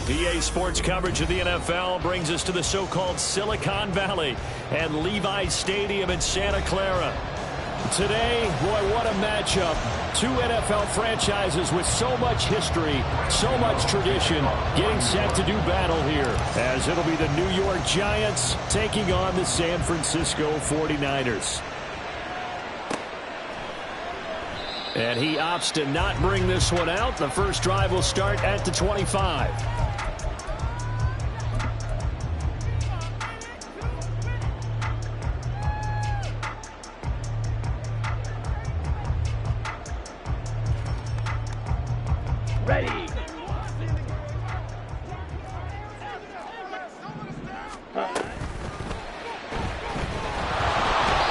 EA Sports coverage of the NFL brings us to the so-called Silicon Valley and Levi's Stadium in Santa Clara. Today, boy, what a matchup. Two NFL franchises with so much history, so much tradition, getting set to do battle here, as it'll be the New York Giants taking on the San Francisco 49ers. And he opts to not bring this one out. The first drive will start at the 25. Ready.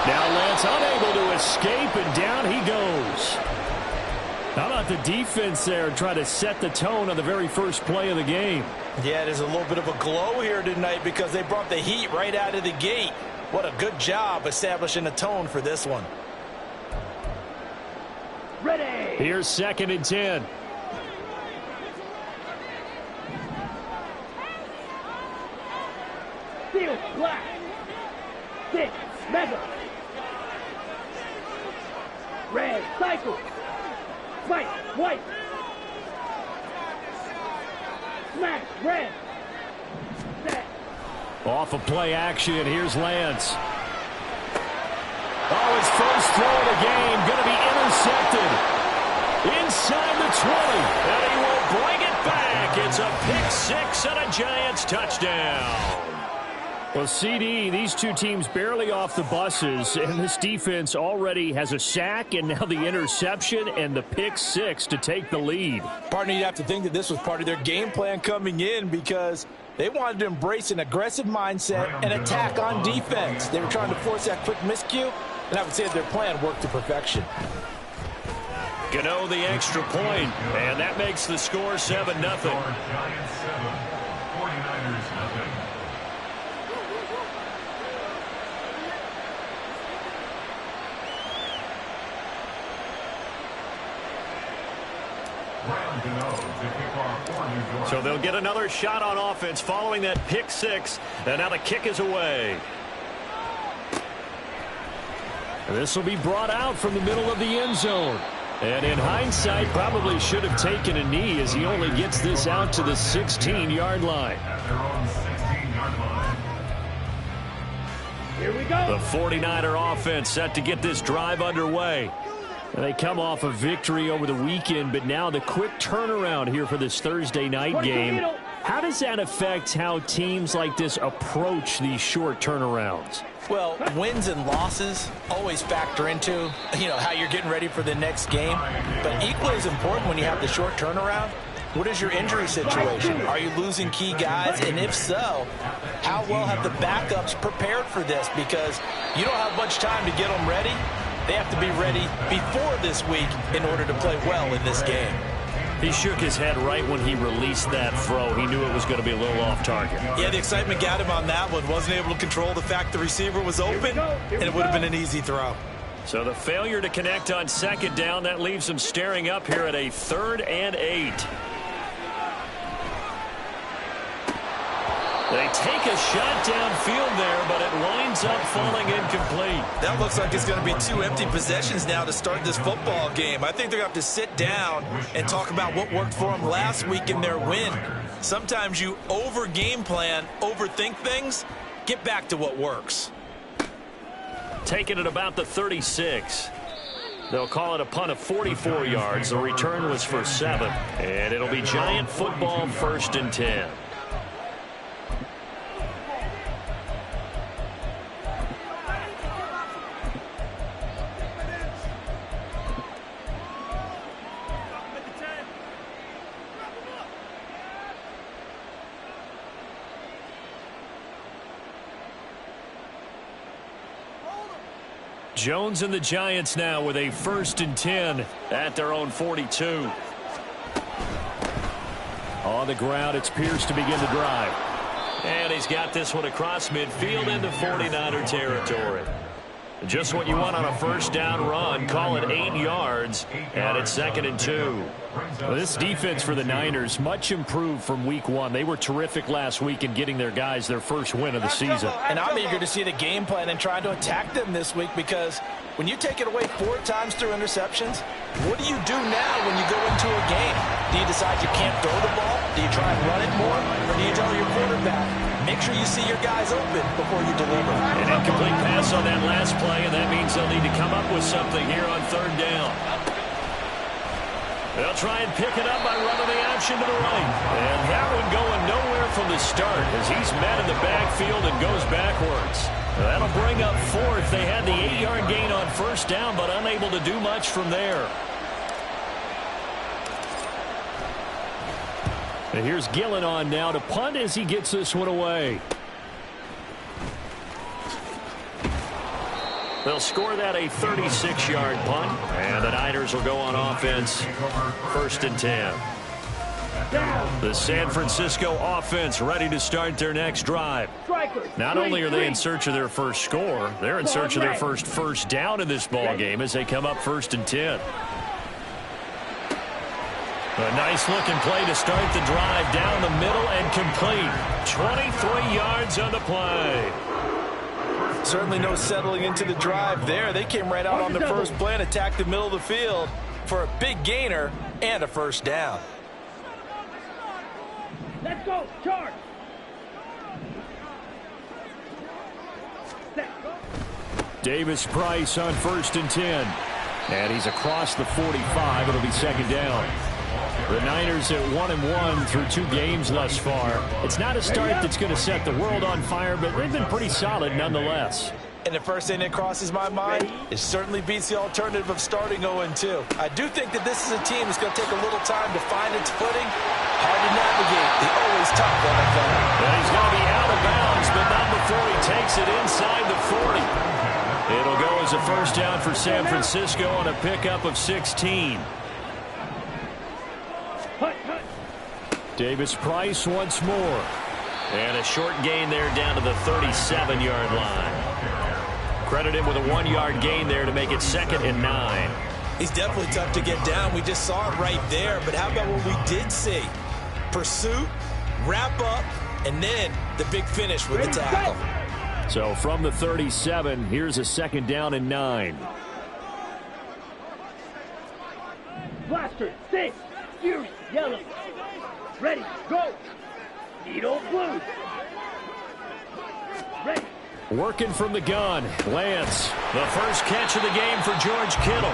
Now Lance unable to escape, and down he goes. How about the defense there try to set the tone on the very first play of the game? Yeah, there's a little bit of a glow here tonight because they brought the heat right out of the gate. What a good job establishing a tone for this one. Ready. Here's 2nd and 10. Field black. 6 mega. Red cycle. White, white. Smash, red. Set. Off of play action, here's Lance. Oh, his first throw of the game going to be intercepted. Inside the 20, and he will bring it back. It's a pick 6 and a Giants touchdown. Well, CD, these two teams barely off the buses, and this defense already has a sack and now the interception and the pick 6 to take the lead. Partner, you'd have to think that this was part of their game plan coming in because they wanted to embrace an aggressive mindset and attack on defense. They were trying to force that quick miscue, and I would say that their plan worked to perfection. Gano the extra point, and that makes the score 7-0. Giants 7, 49ers nothing. So they'll get another shot on offense following that pick 6, and now the kick is away. This will be brought out from the middle of the end zone. And in hindsight, probably should have taken a knee as he only gets this out to the 16-yard line. Here we go. The 49er offense set to get this drive underway. And they come off a victory over the weekend, but now the quick turnaround here for this Thursday night game. How does that affect how teams like this approach these short turnarounds? Well, wins and losses always factor into, how you're getting ready for the next game. But equally as important when you have the short turnaround, what is your injury situation? Are you losing key guys? And if so, how well have the backups prepared for this? Because you don't have much time to get them ready. They have to be ready before this week in order to play well in this game. He shook his head right when he released that throw. He knew it was going to be a little off target. Yeah, the excitement got him on that one. Wasn't able to control the fact the receiver was open, and it would have been an easy throw. So the failure to connect on 2nd down, that leaves him staring up here at a 3rd and 8. They take a shot downfield there, but it winds up falling incomplete. That looks like it's going to be 2 empty possessions now to start this football game. I think they're going to have to sit down and talk about what worked for them last week in their win. Sometimes you over-game plan, overthink things, get back to what works. Taking it about the 36. They'll call it a punt of 44 yards. The return was for 7. And it'll be Giant football 1st and 10. Jones and the Giants now with a 1st and 10 at their own 42. On the ground, it's Pierce to begin the drive. And he's got this one across midfield into 49er territory. Just what you want on a first down run. Call it 8 yards, and it's 2nd and 2. Well, this defense for the Niners, much improved from week 1. They were terrific last week in getting their guys their first win of the season. And I'm eager to see the game plan and trying to attack them this week, because when you take it away 4 times through interceptions, what do you do now when you go into a game? Do you decide you can't throw the ball? Do you try and run it more? Or do you tell your quarterback, make sure you see your guys open before you deliver? An incomplete pass on that last play, and that means they'll need to come up with something here on 3rd down. They'll try and pick it up by running the option to the right. And that one going nowhere from the start as he's met in the backfield and goes backwards. That'll bring up 4th. They had the 8-yard gain on first down, but unable to do much from there. And here's Gillen on now to punt as he gets this one away. They'll score that a 36-yard punt, and the Niners will go on offense 1st and 10. The San Francisco offense ready to start their next drive. Not only are they in search of their first score, they're in search of their first down in this ball game as they come up 1st and 10. A nice-looking play to start the drive down the middle and complete. 23 yards on the play. Certainly no settling into the drive there. They came right out on the first play and attacked the middle of the field for a big gainer and a first down. Let's go, charge. Davis Price on 1st and 10. And he's across the 45. It'll be 2nd down. The Niners at 1-1 through 2 games thus far. It's not a start that's going to set the world on fire, but they've been pretty solid nonetheless. And the first thing that crosses my mind, it certainly beats the alternative of starting 0-2. I do think that this is a team that's going to take a little time to find its footing. Hard to navigate the always tough NFL. And he's going to be out of bounds, but not before he takes it inside the 40. It'll go as a first down for San Francisco on a pickup of 16. Davis Price once more. And a short gain there down to the 37-yard line. Credit him with a 1-yard gain there to make it 2nd and 9. He's definitely tough to get down. We just saw it right there. But how about what we did see? Pursuit, wrap up, and then the big finish with the tackle. So from the 37, here's a 2nd down and 9. Blaster, 6, Fury, yellow. Ready, go. Needle blue. Ready. Working from the gun, Lance. The first catch of the game for George Kittle.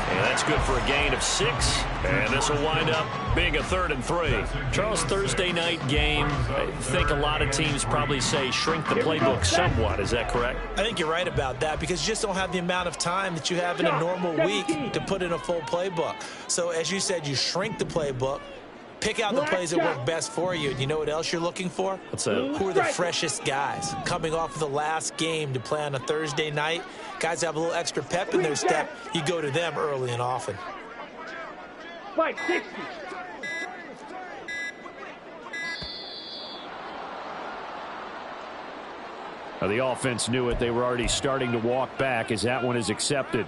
And that's good for a gain of 6. And this will wind up being a 3rd and 3. Charles, Thursday night game, I think a lot of teams probably say shrink the playbook somewhat. Is that correct? I think you're right about that, because you just don't have the amount of time that you have in a normal week to put in a full playbook. So as you said, you shrink the playbook. Pick out the plays that work best for you. And you know what else you're looking for? What's that? Who are the freshest guys? Coming off of the last game to play on a Thursday night, guys have a little extra pep in their step. You go to them early and often. 560. Now the offense knew it. They were already starting to walk back as that one is accepted.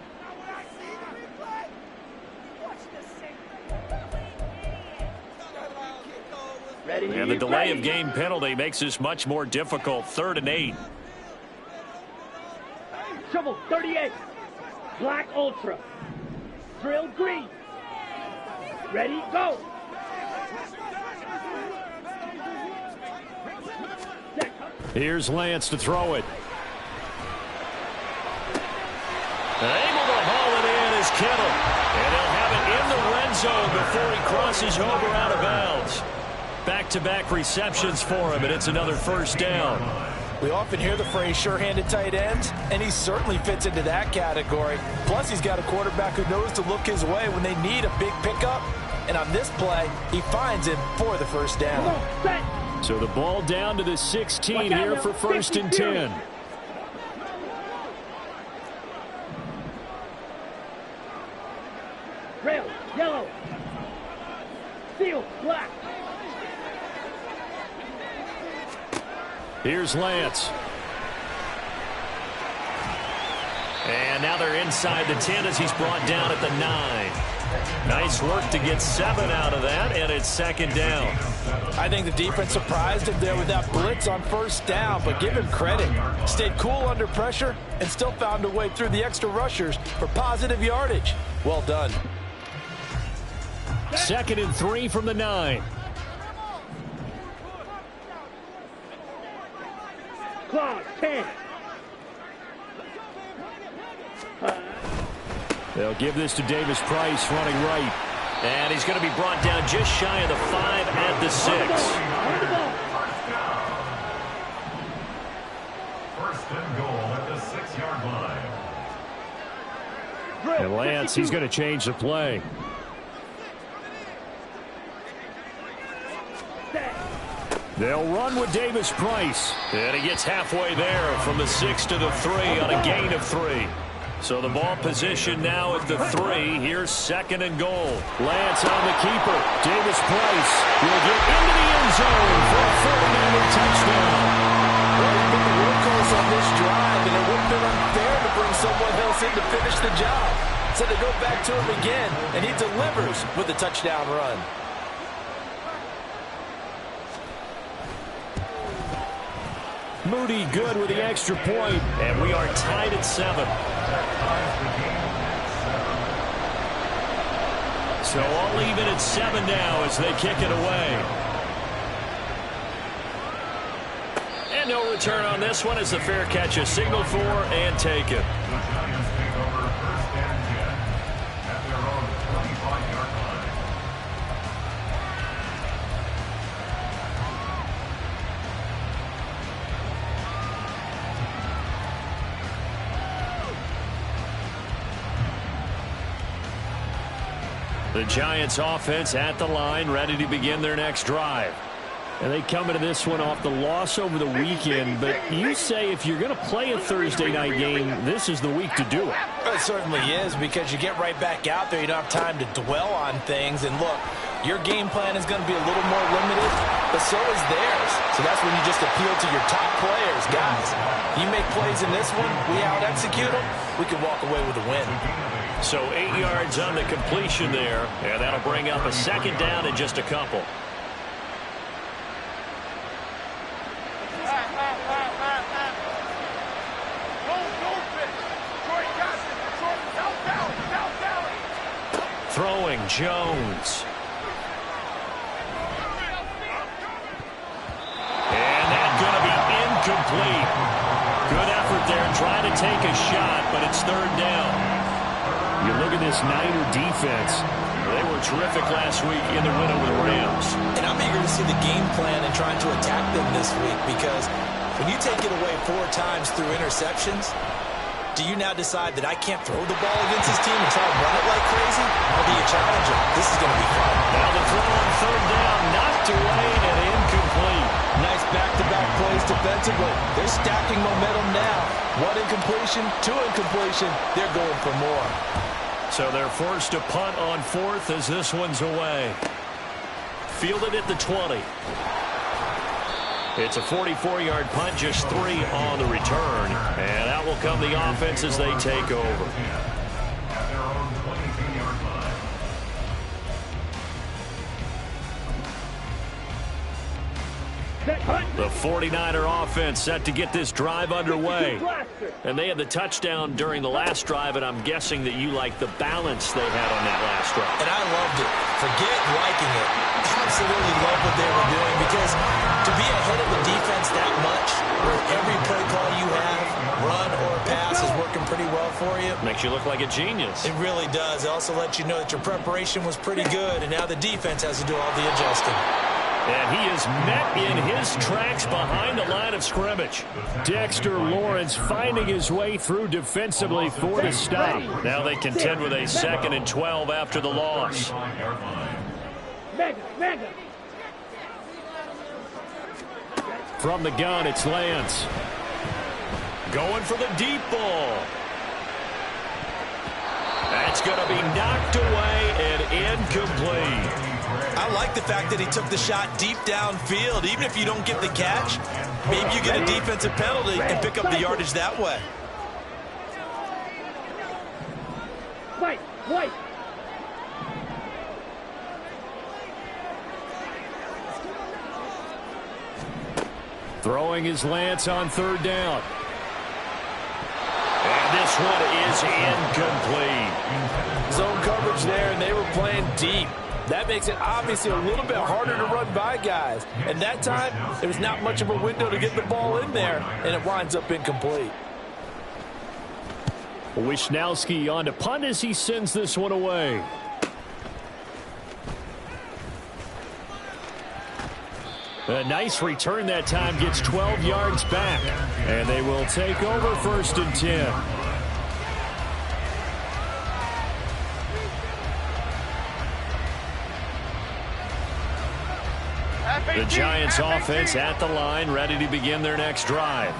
And the delay of game penalty makes this much more difficult. 3rd and 8. Shovel 38. Black Ultra. Drill green. Ready, go. Here's Lance to throw it. Able to haul it in is Kittle. And he'll have it in the red zone before he crosses over out of bounds. Back-to-back receptions for him, and it's another first down. We often hear the phrase sure-handed tight ends, and he certainly fits into that category. Plus, he's got a quarterback who knows to look his way when they need a big pickup. And on this play, he finds him for the first down. So the ball down to the 16 here for 1st and 10. Rail, yellow. Steel, black. Here's Lance. And now they're inside the 10 as he's brought down at the 9. Nice work to get 7 out of that, and it's second down. I think the defense surprised him there with that blitz on first down, but give him credit. Stayed cool under pressure and still found a way through the extra rushers for positive yardage. Well done. 2nd and 3 from the 9. Clock, 10. They'll give this to Davis Price running right. And he's going to be brought down just shy of the 5 at the 6. On the ball. First and goal at the 6-yard line. And Lance, he's going to change the play. They'll run with Davis Price. And he gets halfway there from the 6 to the 3 on a gain of 3. So the ball position now at the 3. Here's 2nd and goal. Lance on the keeper. Davis Price will get into the end zone for a 49er touchdown. Well, you've been the workhorse on this drive, and it would have been unfair to bring someone else in to finish the job. So they go back to him again, and he delivers with a touchdown run. Moody good with the extra point. And we are tied at 7. So all even at 7 now as they kick it away. And no return on this one as the fair catch is signaled for and taken. The Giants offense at the line, ready to begin their next drive. And they come into this one off the loss over the weekend. But you say if you're going to play a Thursday night game, this is the week to do it. It certainly is, because you get right back out there. You don't have time to dwell on things. And look, your game plan is going to be a little more limited, but so is theirs. So that's when you just appeal to your top players. Guys, you make plays in this one, we out-execute them, we can walk away with a win. So 8 yards on the completion there, and that'll bring up a 2nd down in just a couple. Throwing Jones. And that's going to be incomplete. Good effort there trying to take a shot, but it's 3rd down. You look at this Niner defense. They were terrific last week in the win over the Rams. And I'm eager to see the game plan and trying to attack them this week, because when you take it away 4 times through interceptions, do you now decide that I can't throw the ball against this team and try to run it like crazy? Or do you challenge it? This is going to be fun. Now the throw on 3rd down, knocked away and incomplete. Nice back-to-back plays defensively. They're stacking momentum now. 1 incompletion, 2 incompletion. They're going for more. So they're forced to punt on 4th as this one's away. Fielded at the 20. It's a 44-yard punt, just 3 on the return. And out will come the offense as they take over. The 49er offense set to get this drive underway. And they had the touchdown during the last drive, and I'm guessing that you like the balance they had on that last drive. And I loved it. Forget liking it. Absolutely love what they were doing, because to be ahead of the defense that much, where every play call you have, run or pass, is working pretty well for you. Makes you look like a genius. It really does. It also lets you know that your preparation was pretty good, and now the defense has to do all the adjusting. And he is met in his tracks behind the line of scrimmage. Dexter Lawrence finding his way through defensively for the stop. Now they contend with a 2nd and 12 after the loss. Mega. From the gun, it's Lance. Going for the deep ball. That's going to be knocked away and incomplete. I like the fact that he took the shot deep downfield. Even if you don't get the catch, maybe you get a defensive penalty and pick up the yardage that way. Throwing his Lance on third down. And this one is incomplete. Zone coverage there, and they were playing deep. That makes it obviously a little bit harder to run by guys. And that time, there was not much of a window to get the ball in there, and it winds up incomplete. Wishnowski on to punt as he sends this one away. A nice return that time, gets 12 yards back. And they will take over 1st and 10. The Giants offense at the line, ready to begin their next drive.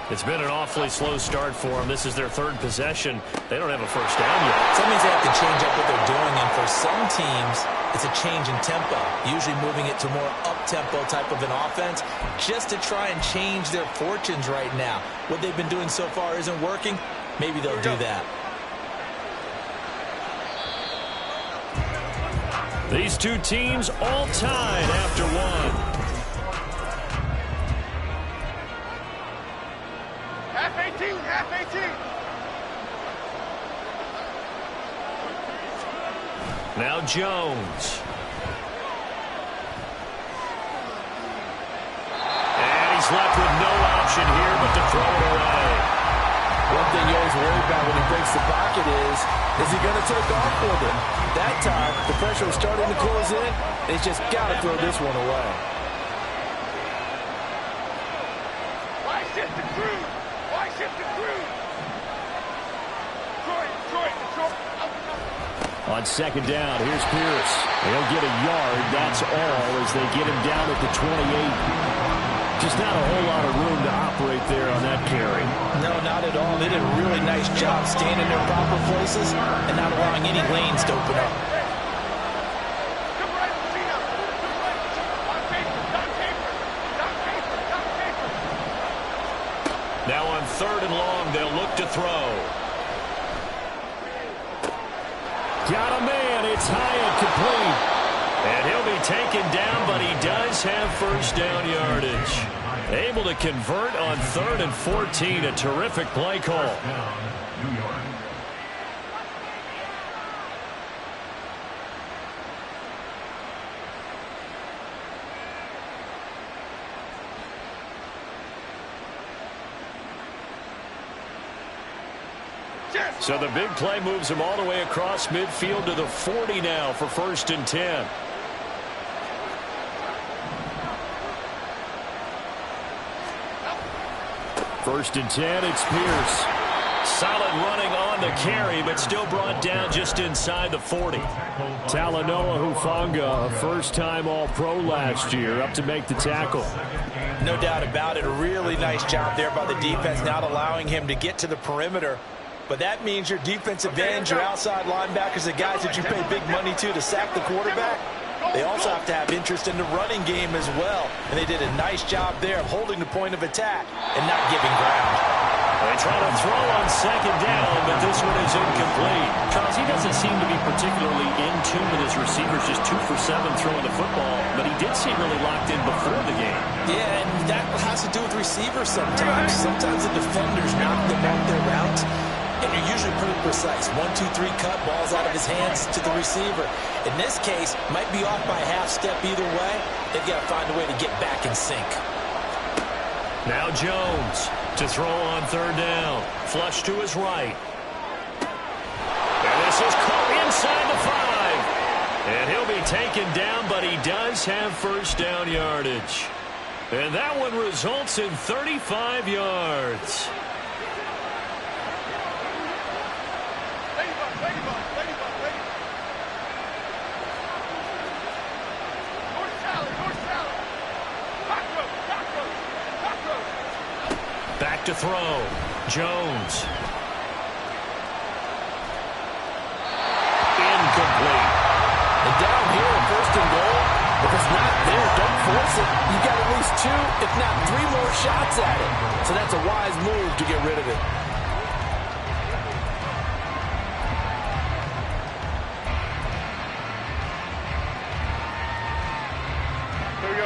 It's been an awfully slow start for them. This is their 3rd possession. They don't have a first down yet. That means they have to change up what they're doing, and for some teams, it's a change in tempo, usually moving it to more up-tempo type of an offense, just to try and change their fortunes right now. What they've been doing so far isn't working. Maybe they'll do that. These two teams all tied after one. Half 18, half 18. Now Jones. And he's left with no option here but to throw it away. One thing you always worry about when he breaks the pocket is he going to take off with it? That time, the pressure was starting to close in. He's just got to throw this one away. Why shift the crew? Why shift the crew? Detroit. On 2nd down, here's Pierce. He'll get a yard, that's all, as they get him down at the 28. Just not a whole lot of room to operate there on that carry. No, not at all. They did a really nice job staying in their proper places and not allowing any lanes to open up. Now on 3rd and long, they'll look to throw. Got a man. It's high and complete. And he'll be taken down, but he does have first down yardage. Able to convert on 3rd and 14. A terrific play call. So the big play moves him all the way across midfield to the 40 now for 1st and 10. First and 10, it's Pierce. Solid running on the carry, but still brought down just inside the 40. Talanoa Hufanga, a first-time All-Pro last year, up to make the tackle. No doubt about it. A really nice job there by the defense, not allowing him to get to the perimeter. But that means your defensive ends, your outside linebackers, the guys that you pay big money to sack the quarterback, they also have to have interest in the running game as well. And they did a nice job there of holding the point of attack and not giving ground. They try to throw on 2nd down, but this one is incomplete. Charles, he doesn't seem to be particularly in tune with his receivers, just 2 for 7 throwing the football, but he did seem really locked in before the game. Yeah, and that has to do with receivers sometimes. Sometimes the defenders knock them off their route. And you're usually pretty precise. 1, 2, 3 cut, balls out of his hands to the receiver. In this case, might be off by a half step either way. They've got to find a way to get back in sync. Now Jones to throw on 3rd down. Flush to his right. And this is caught inside the 5. And he'll be taken down, but he does have first down yardage. And that one results in 35 yards. Back to throw. Jones. Incomplete. And down here, 1st and goal, if it's not there, don't force it. You got at least 2, if not 3 more shots at it. So that's a wise move to get rid of it.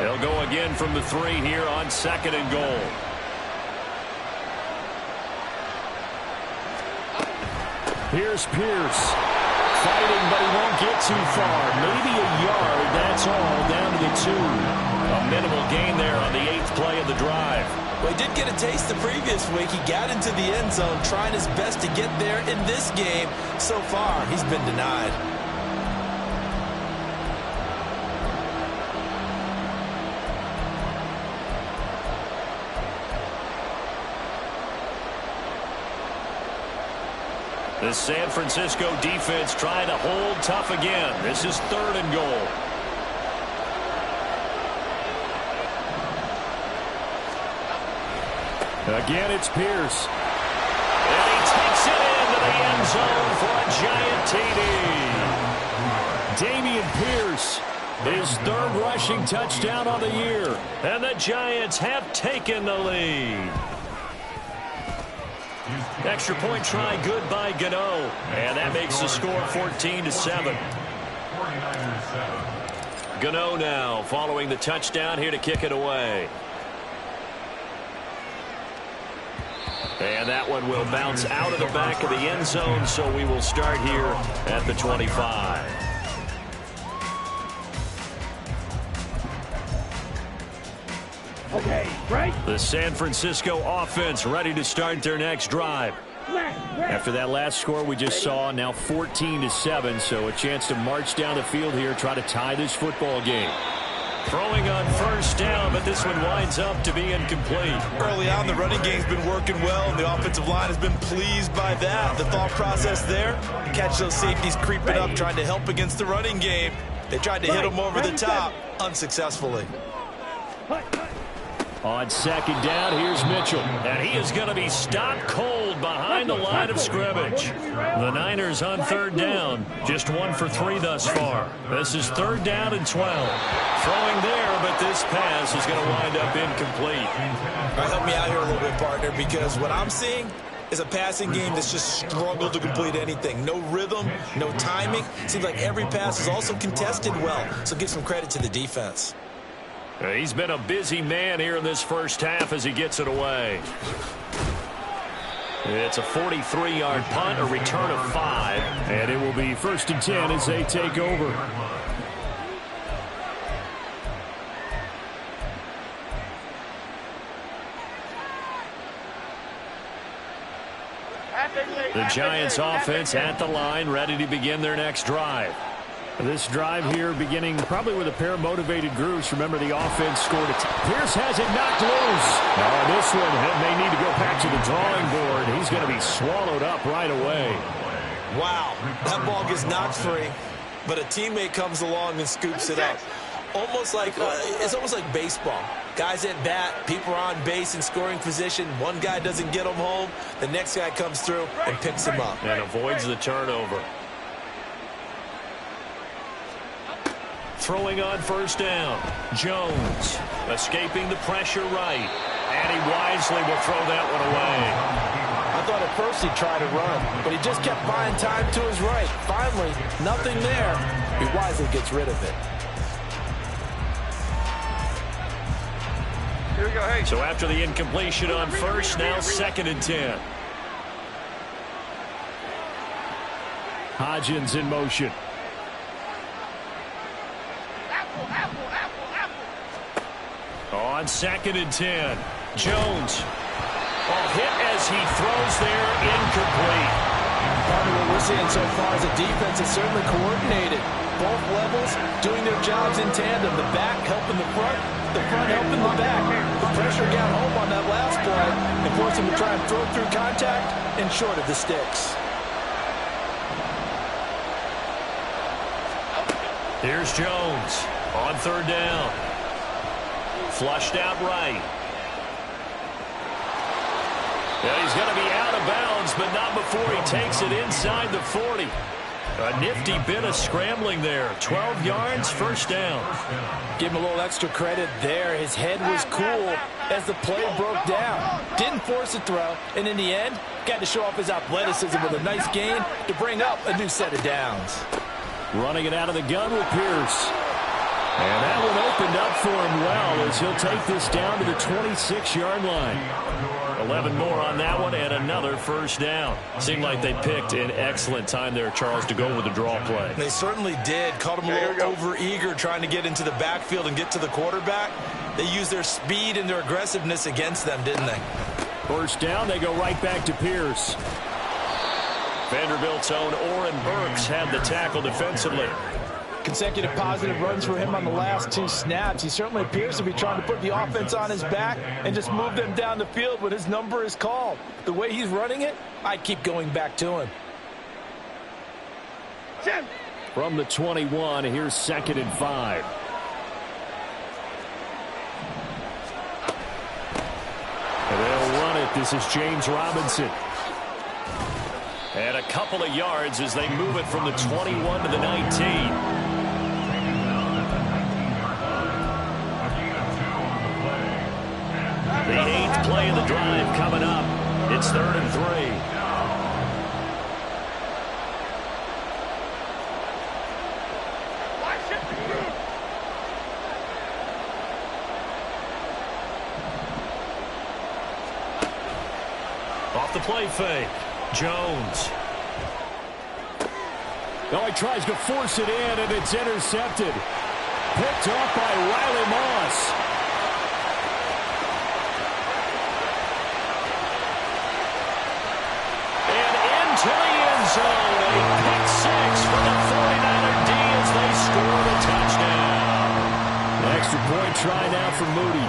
They'll They'll go again from the 3 here on 2nd and goal. Here's Pierce. Fighting, but he won't get too far. Maybe a yard, that's all, down to the 2. A minimal gain there on the 8th play of the drive. Well, he did get a taste the previous week. He got into the end zone, trying his best to get there in this game. So far, he's been denied. The San Francisco defense trying to hold tough again. This is 3rd and goal. Again, it's Pierce. And he takes it into the end zone for a giant TD. Dameon Pierce, his 3rd rushing touchdown on the year. And the Giants have taken the lead. Extra point try good by Gano. And that makes the score 14-7. Gano now following the touchdown here to kick it away. And that one will bounce out of the back of the end zone, so we will start here at the 25. Okay, right. The San Francisco offense ready to start their next drive. After that last score we just saw, now 14-7, so a chance to march down the field here, try to tie this football game. Throwing on 1st down, but this one winds up to be incomplete. Early on, the running game's been working well, and the offensive line has been pleased by that. The thought process there, catch those safeties creeping up, trying to help against the running game. They tried to hit them over the top, unsuccessfully. On 2nd down, here's Mitchell. And he is going to be stopped cold behind the line of scrimmage. The Niners on 3rd down. Just 1 for 3 thus far. This is 3rd down and 12. Throwing there, but this pass is going to wind up incomplete. All right, help me out here a little bit, partner, because what I'm seeing is a passing game that's just struggled to complete anything. No rhythm, no timing. Seems like every pass is also contested well, so give some credit to the defense. He's been a busy man here in this first half as he gets it away. It's a 43-yard punt, a return of 5. And it will be 1st and 10 as they take over. The Giants offense at the line, ready to begin their next drive. This drive here beginning probably with a pair of motivated groups. Remember, the offense scored a Pierce has it knocked loose. This one may need to go back to the drawing board. He's going to be swallowed up right away. Wow, that ball gets knocked free, but a teammate comes along and scoops it up. Almost like it's almost like baseball. Guys at bat, people are on base in scoring position. One guy doesn't get him home, the next guy comes through and picks him up. And avoids the turnover. Throwing on 1st down. Jones escaping the pressure right. And he wisely will throw that one away. I thought at first he'd try to run, but he just kept buying time to his right. Finally, nothing there. He wisely gets rid of it. Here we go, hey. So after the incompletion on 1st, now 2nd and 10. Hodgins in motion. On 2nd and 10, Jones. Hit as he throws there, incomplete. Partner, what we're seeing so far is the defense is certainly coordinated. Both levels doing their jobs in tandem. The back helping the front helping the back. The pressure got home on that last play and forced him to try and throw through contact and short of the sticks. Here's Jones on 3rd down. Flushed out right. Yeah, he's going to be out of bounds, but not before he takes it inside the 40. A nifty bit of scrambling there. 12 yards, 1st down. Give him a little extra credit there. His head was cool as the play broke down. Didn't force a throw, and in the end, got to show off his athleticism with a nice gain to bring up a new set of downs. Running it out of the gun with Pierce. And that one opened up for him well as he'll take this down to the 26-yard line. 11 more on that one and another first down. Seemed like they picked an excellent time there, Charles, to go with the draw play. They certainly did. Caught him a little over-eager trying to get into the backfield and get to the quarterback. They used their speed and their aggressiveness against them, didn't they? First down, they go right back to Pierce. Vanderbilt's own Oren Burks had the tackle defensively. Consecutive positive runs for him on the last 2 snaps. He certainly appears to be trying to put the offense on his back and just move them down the field when his number is called. The way he's running it, I'd keep going back to him. From the 21, here's 2nd and 5. And they'll run it. This is James Robinson. And a couple of yards as they move it from the 21 to the 19. The 8th play of the drive coming up. It's 3rd and 3. Off the play fake. Jones. Oh, he tries to force it in, and it's intercepted. Picked off by Riley Moss. To the end zone, a pick 6 for the 49er D as they score the touchdown. Extra point try now for Moody.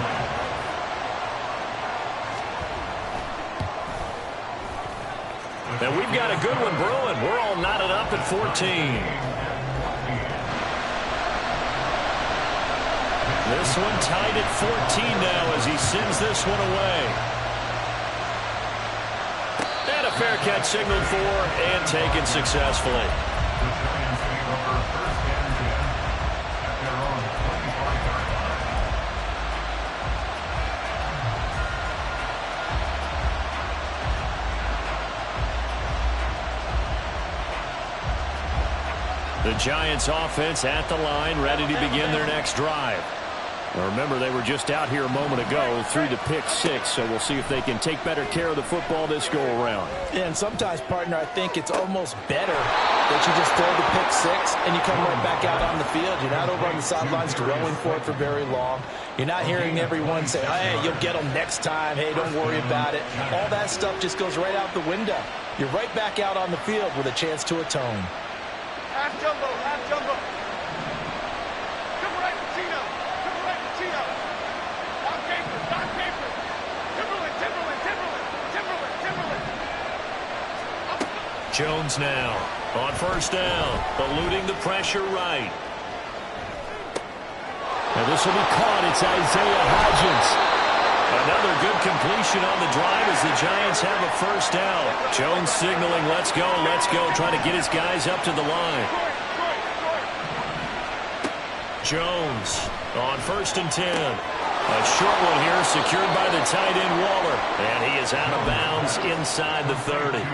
And we've got a good one brewing. We're all knotted up at 14. This one tied at 14 now as he sends this one away. Fair catch signaled for and taken successfully. The Giants offense at the line, ready to begin their next drive. Now remember, they were just out here a moment ago through the pick 6, so we'll see if they can take better care of the football this go-around. Yeah, and sometimes, partner, I think it's almost better that you just throw the pick 6 and you come right back out on the field. You're not over on the sidelines dwelling for it for very long. You're not hearing everyone say, hey, you'll get them next time. Hey, don't worry about it. All that stuff just goes right out the window. You're right back out on the field with a chance to atone. Half jumbo, half jumbo. Come right to Tino. Come right to Tino. Doc Capers, Doc Capers. Timberland, Timberland, Timberland, Timberland, Timberland. Jones now on first down, eluding the pressure right. Now this will be caught. It's Isaiah Hodgins. Another good completion on the drive as the Giants have a first down. Jones signaling, let's go, trying to get his guys up to the line. Jones on first and 10. A short one here secured by the tight end Waller. And he is out of bounds inside the 30.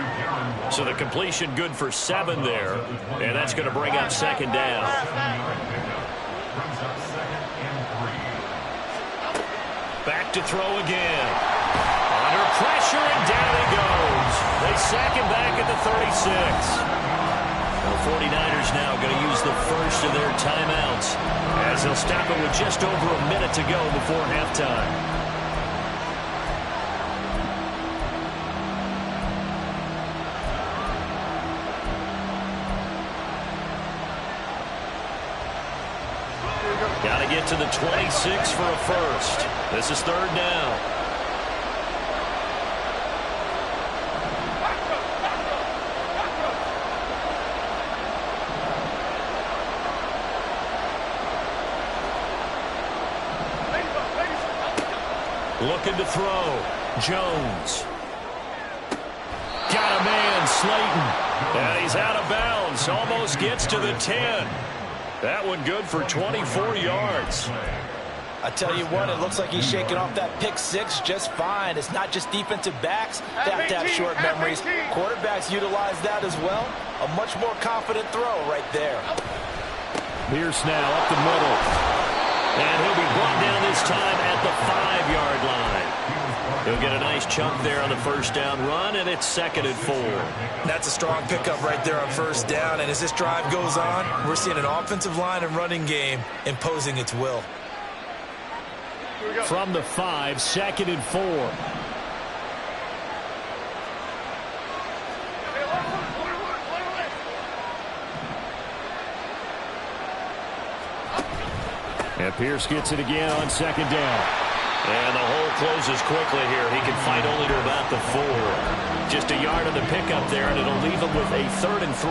So the completion good for 7 there. And that's going to bring up second down. Back to throw again. Under pressure, and down he goes. They sack him back at the 36. The 49ers now going to use the first of their timeouts as they'll stop it with just over a minute to go before halftime. Got to get to the 26 for a first. This is third down. Looking to throw. Jones. Got a man, Slayton. And he's out of bounds. Almost gets to the 10. That one good for 24 yards. I tell you what, it looks like he's shaking off that pick 6 just fine. It's not just defensive backs that have to have short memories. Quarterbacks utilize that as well. A much more confident throw right there. Pierce now up the middle. And he'll be brought down this time at the 5-yard line. He'll get a nice chunk there on the first down run, and it's 2nd and 4. That's a strong pickup right there on first down. And as this drive goes on, we're seeing an offensive line and running game imposing its will. From the 5, 2nd and 4. And Pierce gets it again on 2nd down. And the hole closes quickly here. He can fight only to about the 4. Just a yard on the pickup there, and it'll leave him with a 3rd and 3.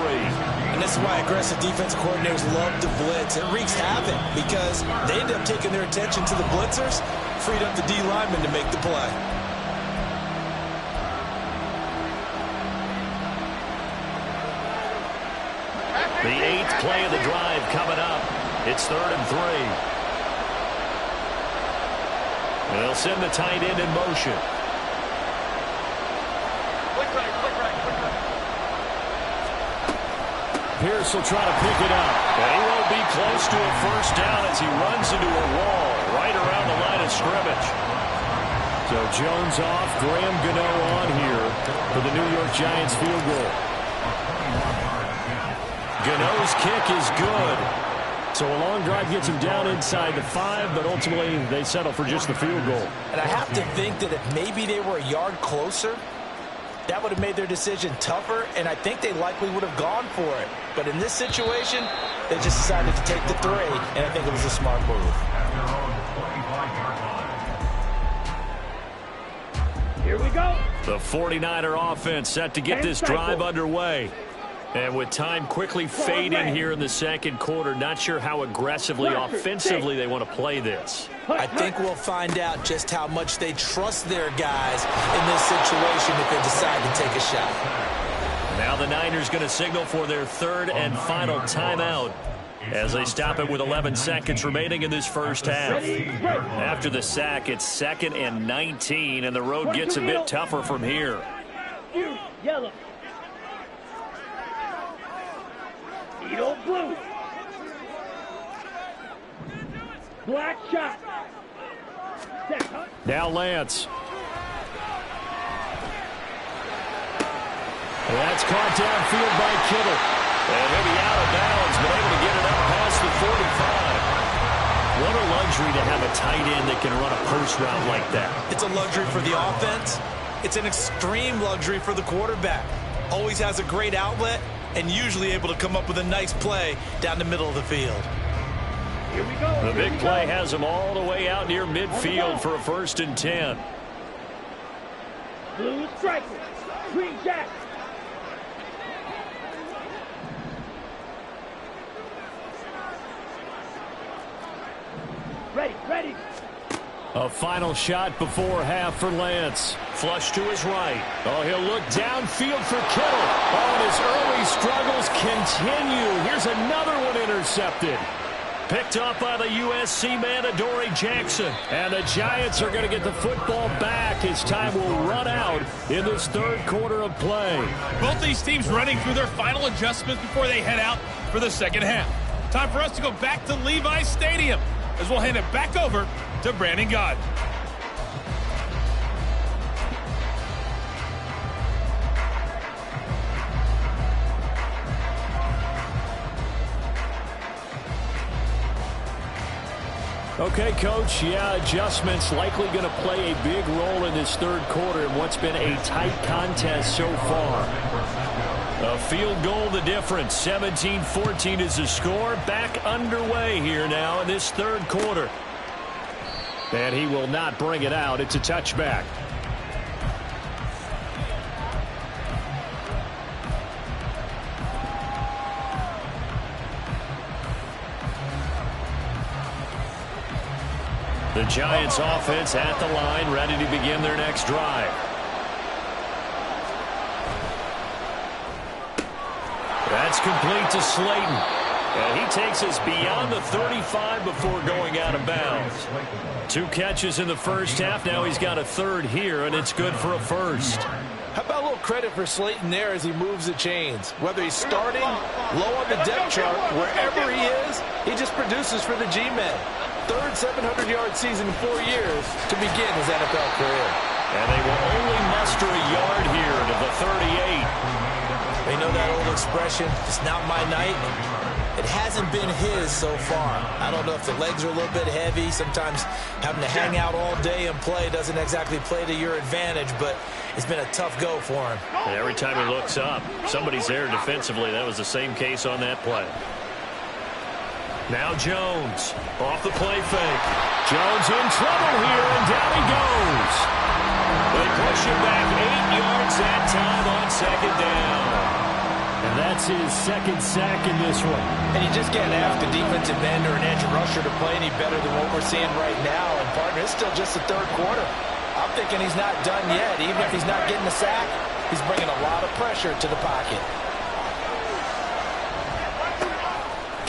And this is why aggressive defensive coordinators love to blitz. It wreaks havoc because they end up taking their attention to the blitzers, freed up the D lineman to make the play. The 8th play of the drive coming up. It's 3rd and 3. They'll send the tight end in motion. Click right, click right, click right. Pierce will try to pick it up. And he won't be close to a first down as he runs into a wall right around the line of scrimmage. So Jones off, Graham Gano on here for the New York Giants field goal. Gano's kick is good. So a long drive gets him down inside the 5, but ultimately they settle for just the field goal. And I have to think that if maybe they were a yard closer, that would have made their decision tougher, and I think they likely would have gone for it. But in this situation, they just decided to take the 3, and I think it was a smart move. Here we go. The 49er offense set to get this drive underway. And with time quickly fading here in the 2nd quarter, not sure how aggressively, offensively they want to play this. I think we'll find out just how much they trust their guys in this situation if they decide to take a shot. Now the Niners going to signal for their 3rd and final timeout as they stop it with 11 seconds remaining in this first half. After the sack, it's 2nd and 19, and the road gets a bit tougher from here. Yellow. Edo blue. Black shot. Now Lance. That's caught downfield by Kittle. And he'll be out of bounds, but able to get it up past the 45. What a luxury to have a tight end that can run a post route like that. It's a luxury for the offense. It's an extreme luxury for the quarterback. Always has a great outlet and usually able to come up with a nice play down the middle of the field. Here we go. The big play has him all the way out near midfield for a 1st and 10. Blue striker. Green jack. Ready, ready. A final shot before half for Lance. Flush to his right. Oh, he'll look downfield for Kittle. Oh, and his early struggles continue. Here's another one intercepted. Picked up by the USC man, Adoree Jackson. And the Giants are going to get the football back. His time will run out in this 3rd quarter of play. Both these teams running through their final adjustments before they head out for the 2nd half. Time for us to go back to Levi's Stadium as we'll hand it back over to Brandon Gaudin. Okay, Coach, yeah, adjustments likely going to play a big role in this 3rd quarter in what's been a tight contest so far. A field goal the difference. 17-14 is the score. Back underway here now in this 3rd quarter. And he will not bring it out. It's a touchback. The Giants offense at the line, ready to begin their next drive. That's complete to Slayton. And he takes us beyond the 35 before going out of bounds. 2 catches in the first half. Now he's got a 3rd here, and it's good for a 1st. How about a little credit for Slayton there as he moves the chains? Whether he's starting, low on the depth chart, wherever he is, he just produces for the G-men. third 700-yard season in 4 years to begin his NFL career. And they will only muster a yard here to the 38. They know that old expression, it's not my night. It hasn't been his so far. I don't know if the legs are a little bit heavy. Sometimes having to hang out all day and play doesn't exactly play to your advantage, but it's been a tough go for him. And every time he looks up, somebody's there defensively. That was the same case on that play. Now Jones off the play fake. Jones in trouble here, and down he goes. They push him back 8 yards that time on second down. And that's his second sack in this one. And you just can't ask a defensive end or an edge rusher to play any better than what we're seeing right now. And, partner, it's still just the third quarter. I'm thinking he's not done yet. Even if he's not getting a sack, he's bringing a lot of pressure to the pocket.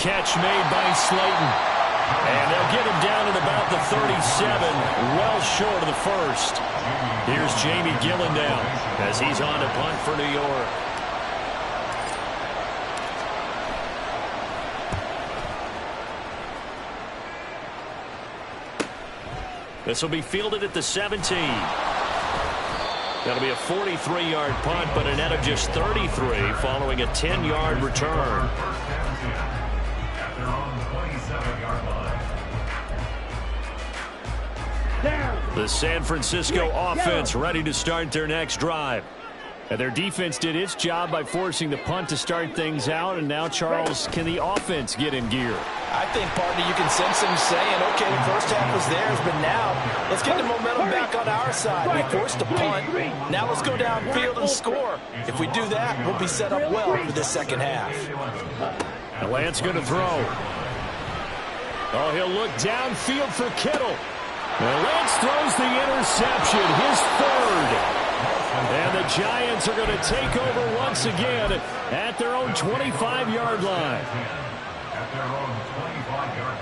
Catch made by Slayton. And they'll get him down at about the 37, well short of the first. Here's Jamie Gillen down as he's on to punt for New York. This will be fielded at the 17. That'll be a 43-yard punt, but a net of just 33 following a 10-yard return. The San Francisco offense ready to start their next drive. And their defense did its job by forcing the punt to start things out. And now, Charles, can the offense get in gear? I think, partner, you can sense them saying, okay, the first half was theirs, but now let's get the momentum back on our side. We forced a punt. Now let's go downfield and score. If we do that, we'll be set up well for this second half. And Lance going to throw. Oh, he'll look downfield for Kittle. And Lance throws the interception, his third. And the Giants are going to take over once again at their own 25-yard line. At their own 25-yard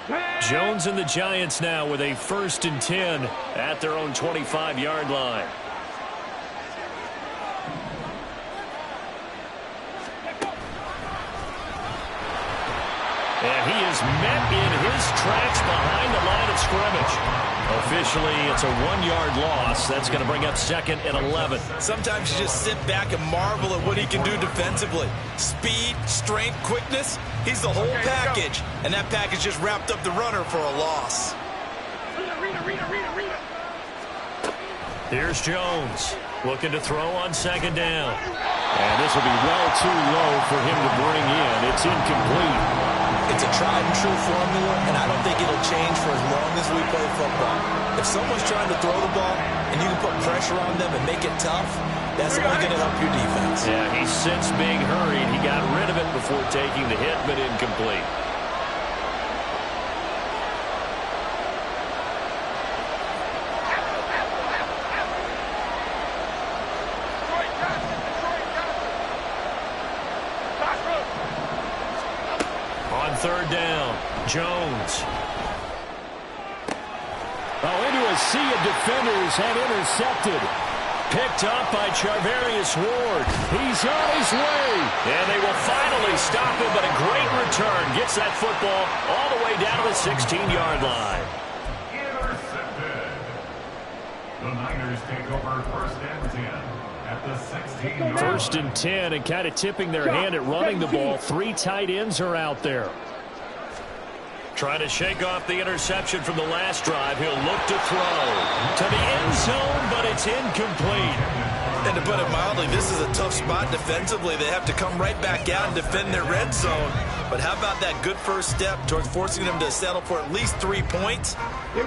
line. Jones and the Giants now with a 1st and 10 at their own 25-yard line. And he is met in his tracks behind the line of scrimmage. Officially, it's a 1-yard loss. That's going to bring up 2nd and 11. Sometimes you just sit back and marvel at what he can do defensively. Speed, strength, quickness. He's the whole package. And that package just wrapped up the runner for a loss. Here's Jones looking to throw on 2nd down. And this will be well too low for him to bring in. It's incomplete. It's a tried and true formula, and I don't think it'll change for as long as we play football. If someone's trying to throw the ball and you can put pressure on them and make it tough, that's only going to help your defense. Yeah, he's since being hurried. He got rid of it before taking the hit, but incomplete. On 3rd down, Jones. Oh, into a sea of defenders and intercepted. Picked up by Charvarius Ward. He's on his way. And they will finally stop him, but a great return. Gets that football all the way down to the 16-yard line. Intercepted. The Niners take over 1st and 10 at the 16-yard line. 1st and 10, and kind of tipping their hand at running the ball. 3 tight ends are out there. Trying to shake off the interception from the last drive. He'll look to throw to the end zone, but it's incomplete. And to put it mildly, this is a tough spot defensively. They have to come right back out and defend their red zone. But how about that good first step towards forcing them to settle for at least 3 points?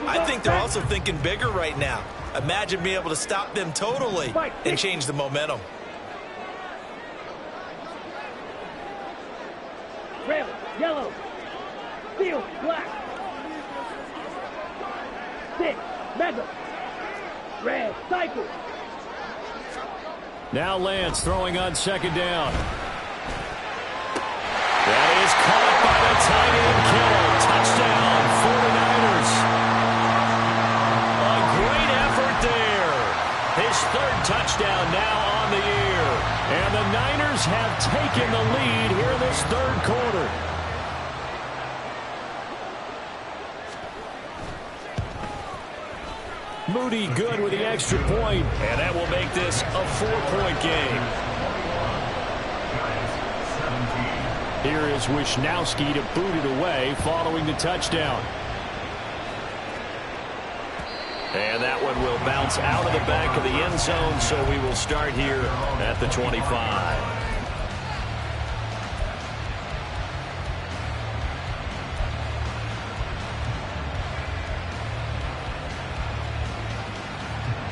I think they're also thinking bigger right now. Imagine being able to stop them totally and change the momentum. Red, yellow, steel, black. 6, mega. Red, cycle. Now Lance throwing on 2nd down. That is caught by the tight end Kittle. Touchdown, 49ers. A great effort there. third touchdown now on the year. And the Niners have taken the lead here in this third quarter. Moody good with the extra point, and that will make this a 4-point game. Here is Wisnowski to boot it away following the touchdown. And that one will bounce out of the back of the end zone, so we will start here at the 25.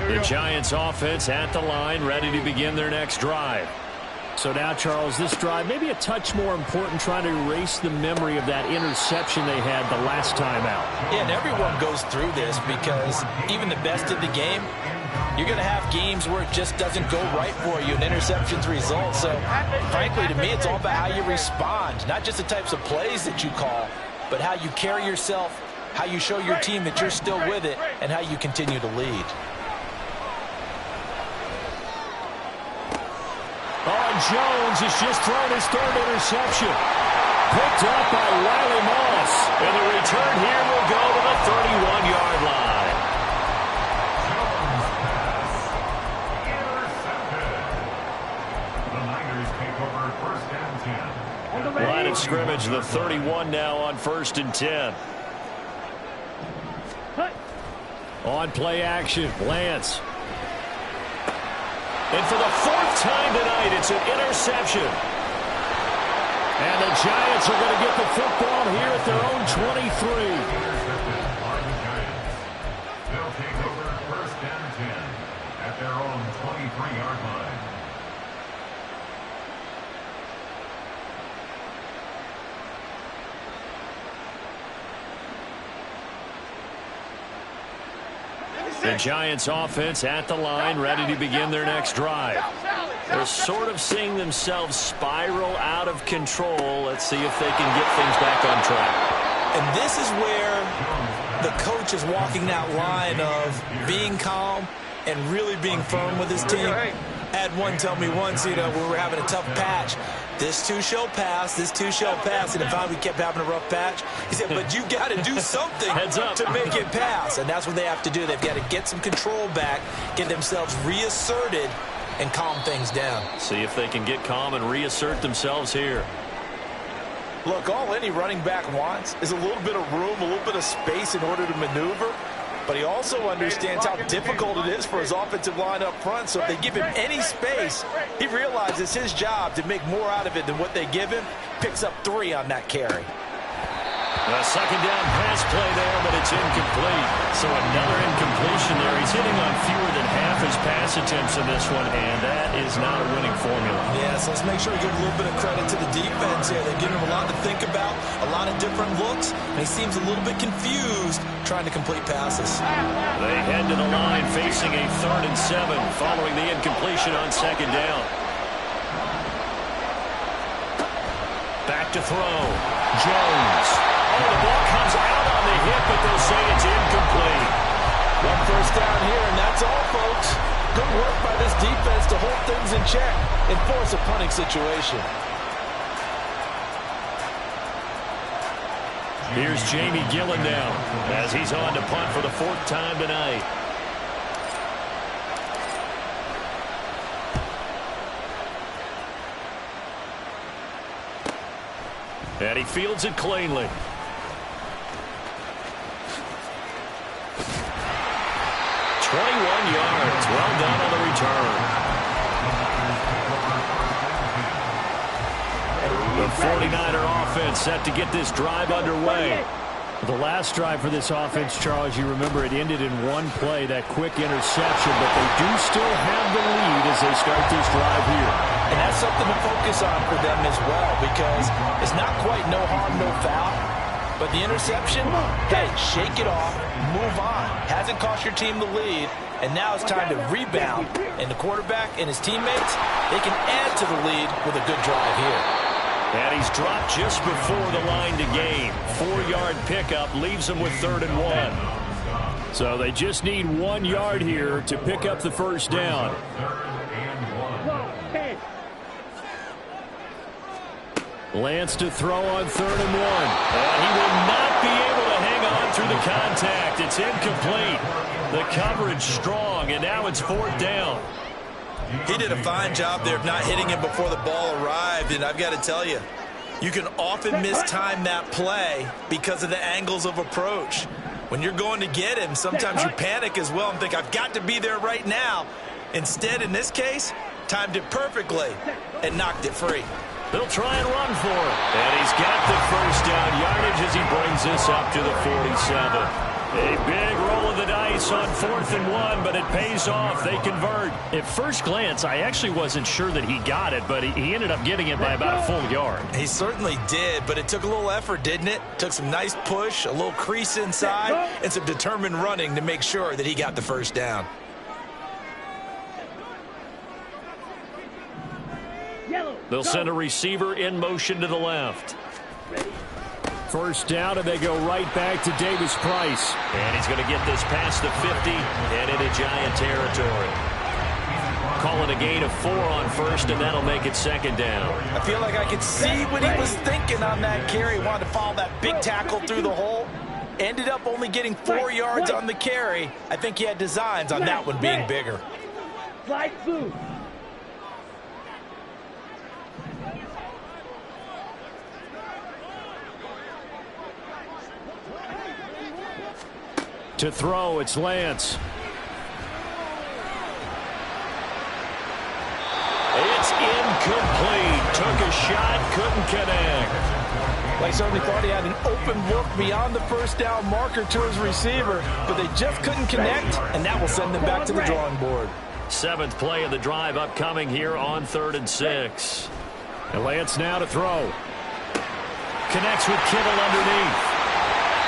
The Giants offense at the line, ready to begin their next drive. So now, Charles, this drive maybe a touch more important, trying to erase the memory of that interception they had the last time out. Yeah, and everyone goes through this because even the best of the game, you're going to have games where it just doesn't go right for you and interceptions result. So, frankly, to me, it's all about how you respond, not just the types of plays that you call, but how you carry yourself, how you show your team that you're still with it, and how you continue to lead. Jones has just thrown his third interception. Picked up by Riley Moss. And the return here will go to the 31-yard line. The Niners take over first and 10. Line of scrimmage, the 31 now on 1st and 10. On play action, Lance. And for the 4th time tonight, it's an interception. And the Giants are going to get the football here at their own 23. They'll take over first and 10 at their own 23-yard line. The Giants offense at the line, ready to begin their next drive. They're sort of seeing themselves spiral out of control. Let's see if they can get things back on track. And this is where the coach is walking that line of being calm and really being firm with his team. I had one tell me once, when we were having a tough patch, this too shall pass, this too shall pass. And if we kept having a rough patch, he said, but you got to do something to make it pass. And that's what they have to do. They've got to get some control back, get themselves reasserted, and calm things down. See if they can get calm and reassert themselves here. Look, all any running back wants is a little bit of room, a little bit of space in order to maneuver. But he also understands how difficult it is for his offensive line up front. So if they give him any space, he realizes it's his job to make more out of it than what they give him. Picks up 3 on that carry. A second down pass play there, but it's incomplete. So another incompletion there. He's hitting on fewer than half his pass attempts in this one, and that is not a winning formula. Yeah, so let's make sure we give a little bit of credit to the defense here. They've given him a lot to think about, a lot of different looks, and he seems a little bit confused trying to complete passes. They head to the line facing a 3rd and 7 following the incompletion on second down. Back to throw. Jones. Oh, the ball comes out on the hit, but they'll say it's incomplete. 1 first down here, and that's all, folks. Good work by this defense to hold things in check and force a punting situation. Here's Jamie Gillen now as he's on to punt for the 4th time tonight. And he fields it cleanly. 21 yards. Well done on the return. The 49er offense set to get this drive underway. The last drive for this offense, Charles, you remember it ended in one play, that quick interception, but they do still have the lead as they start this drive here. And that's something to focus on for them as well, because it's not quite no harm, no foul. But the interception, hey, shake it off, move on. Hasn't cost your team the lead, and now it's time to rebound. And the quarterback and his teammates, they can add to the lead with a good drive here. And he's dropped just before the line to gain. 4-yard pickup leaves him with 3rd and 1. So they just need 1 yard here to pick up the first down. Lance to throw on 3rd and 1. And he will not be able to hang on through the contact. It's incomplete. The coverage strong, and now it's 4th down. He did a fine job there of not hitting him before the ball arrived, and I've got to tell you, you can often mistime that play because of the angles of approach. When you're going to get him, sometimes you panic as well and think, I've got to be there right now. Instead, in this case, timed it perfectly and knocked it free. They'll try and run for it. And he's got the first down yardage as he brings this up to the 47. A big roll of the dice on 4th and 1, but it pays off. They convert. At first glance, I actually wasn't sure that he got it, but he ended up getting it by about a full yard. He certainly did, but it took a little effort, didn't it? Took some nice push, a little crease inside, and some determined running to make sure that he got the first down. They'll send a receiver in motion to the left. First down, and they go right back to Davis Price. And he's going to get this past the 50 and into Giant territory. Calling a gain of 4 on first, and that'll make it 2nd down. I feel like I could see what he was thinking on that carry. He wanted to follow that big tackle through the hole. Ended up only getting 4 yards on the carry. I think he had designs on that one being bigger. Slide through. To throw, it's Lance. It's incomplete. Took a shot, couldn't connect. They certainly thought he had an open look beyond the first down marker to his receiver, but they just couldn't connect, and that will send them back to the drawing board. 7th play of the drive upcoming here on 3rd and 6. And Lance now to throw. Connects with Kittle underneath.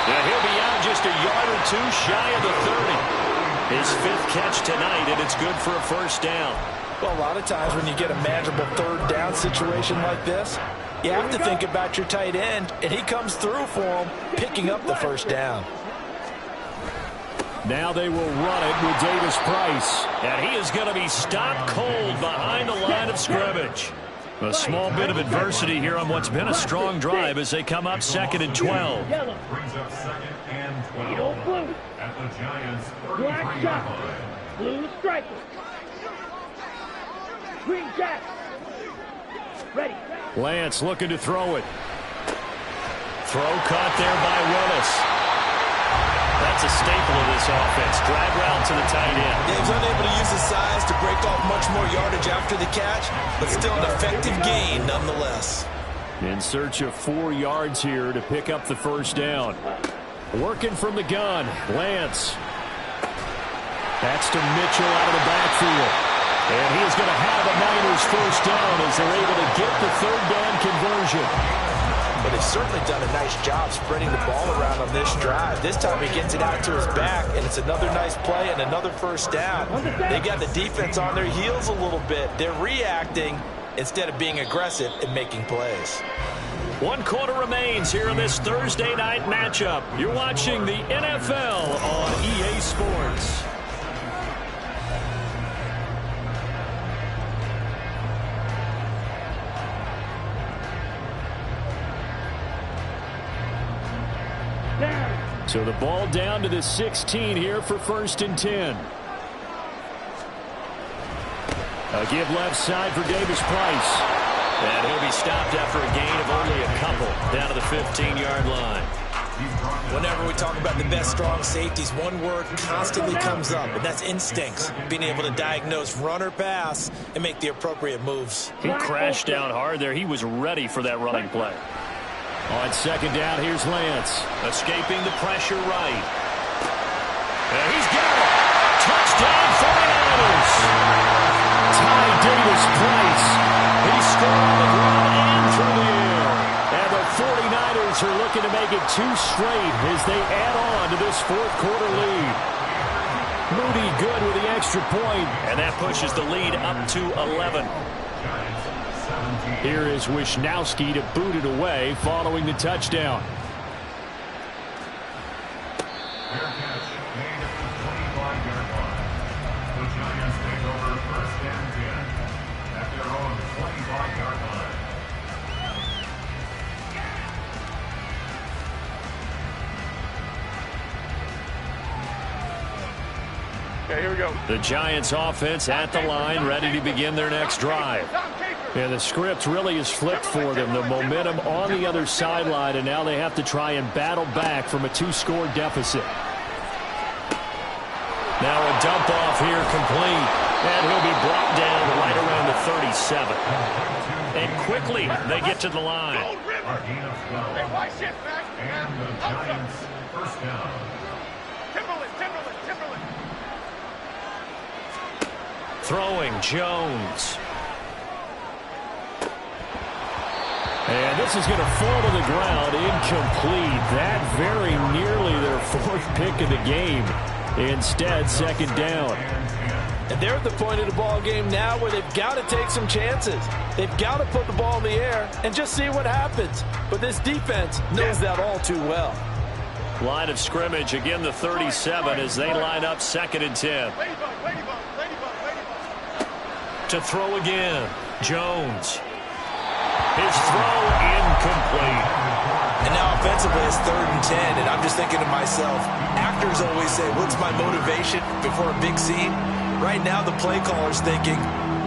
And he'll be out just a yard or 2 shy of the 30. His 5th catch tonight, and it's good for a first down. Well, a lot of times when you get a manageable 3rd down situation like this, you have to think about your tight end, and he comes through for him, picking up the first down. Now they will run it with Davis Price. And he is going to be stopped cold behind the line of scrimmage. A small bit of adversity here on what's been a strong drive as they come up 2nd and 12. Brings up 2nd and 12 at the Giants' 33-yard line. Blue striker. Green jack. Ready. Lance looking to throw it. Throw caught there by Willis. That's a staple of this offense. Drag route to the tight end. Yeah, he's unable to use his size to break off much more yardage after the catch, but still an effective gain nonetheless. In search of 4 yards here to pick up the first down. Working from the gun, Lance. That's to Mitchell out of the backfield. And he is going to have the Niners first down as they're able to get the 3rd down conversion. But they've certainly done a nice job spreading the ball around on this drive. This time he gets it out to his back, and it's another nice play and another first down. They got the defense on their heels a little bit. They're reacting instead of being aggressive and making plays. 1 quarter remains here in this Thursday night matchup. You're watching the NFL on EA Sports. So the ball down to the 16 here for 1st and 10. A give left side for Davis Price. And he'll be stopped after a gain of only a couple down to the 15-yard line. Whenever we talk about the best strong safeties, one word constantly comes up, and that's instincts. Being able to diagnose run or pass and make the appropriate moves. He crashed down hard there. He was ready for that running play. On 2nd down, here's Lance. Escaping the pressure right. And he's got it. Touchdown 49ers. Ty Davis Price. He scored on the ground and through the air. And the 49ers are looking to make it 2 straight as they add on to this 4th quarter lead. Moody good with the extra point, and that pushes the lead up to 11. Here is Wisnowski to boot it away following the touchdown. Fair catch made first and 10 at their own 25-yard line. Okay, here we go. The Giants offense at the line, ready to begin their next drive. And the script really is flipped for them. The momentum on the other sideline, and now they have to try and battle back from a 2-score deficit. Now a dump off here complete. And he'll be brought down right around the 37. And quickly they get to the line. A gain of 12. Hey, why shift, man? And the Giants first down. Timberland. Throwing Jones. And this is going to fall to the ground, incomplete. That very nearly their 4th pick of the game. Instead, second down. And they're at the point of the ball game now where they've got to take some chances. They've got to put the ball in the air and just see what happens. But this defense knows that all too well. Line of scrimmage, again the 37 as they line up 2nd and 10. Ladybug. To throw again, Jones. His throw incomplete. And now offensively it's 3rd and 10, and I'm just thinking to myself, actors always say, what's my motivation before a big scene? Right now the play caller's thinking,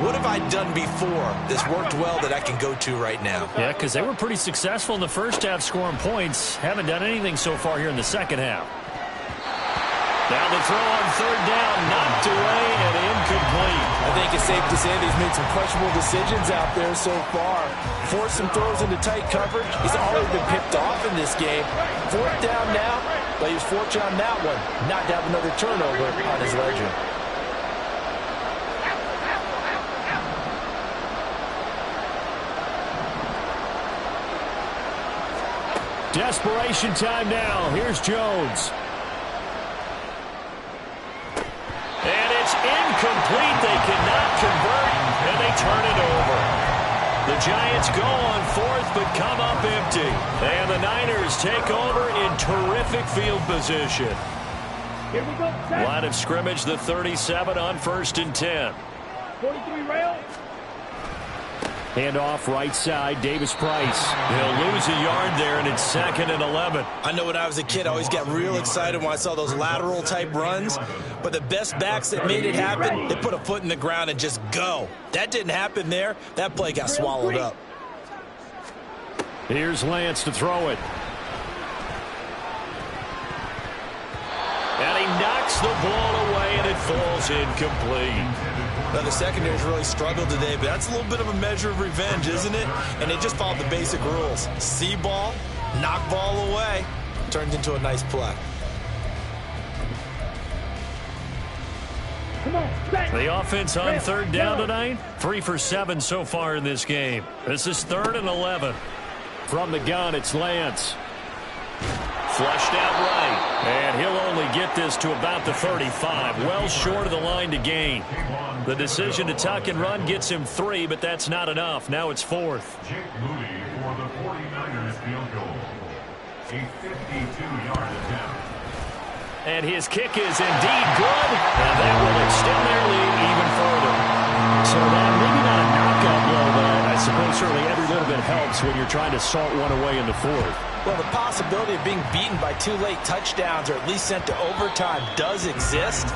what have I done before that's worked well that I can go to right now? Yeah, because they were pretty successful in the first half scoring points. Haven't done anything so far here in the second half. Now the throw on 3rd down, knocked away and incomplete. I think it's safe to say that he's made some questionable decisions out there so far. Forced some throws into tight coverage. He's already been picked off in this game. 4th down now, but he was fortunate on that one, not to have another turnover on his ledger. Desperation time now. Here's Jones. And it's incomplete. They cannot convert, and they turn it over. The Giants go on 4th, but come up empty. And the Niners take over in terrific field position. Here we go. Line of scrimmage, the 37 on 1st and 10. 43 rail. Hand off right side, Davis Price. He'll lose a yard there, and it's 2nd and 11. I know when I was a kid, I always got real excited when I saw those lateral type runs. But the best backs that made it happen, they put a foot in the ground and just go. That didn't happen there. That play got swallowed up. Here's Lance to throw it. And he knocks the ball away, and it falls incomplete. Now, the secondary's really struggled today, but that's a little bit of a measure of revenge, isn't it? And they just followed the basic rules. See ball, knock ball away, turns into a nice play. The offense on 3rd down tonight, 3 for 7 so far in this game. This is 3rd and 11. From the gun, it's Lance. Flushed out right, and he'll only get this to about the 35, well short of the line to gain. The decision to tuck and run gets him 3, but that's not enough. Now it's 4th. Jake Moody for the 49ers field goal. A 52-yard attempt. And his kick is indeed good, and that will extend their lead even further. So that maybe not a knockout blow, but I suppose certainly every little bit helps when you're trying to salt one away in the 4th. Well, the possibility of being beaten by 2 late touchdowns or at least sent to overtime does exist.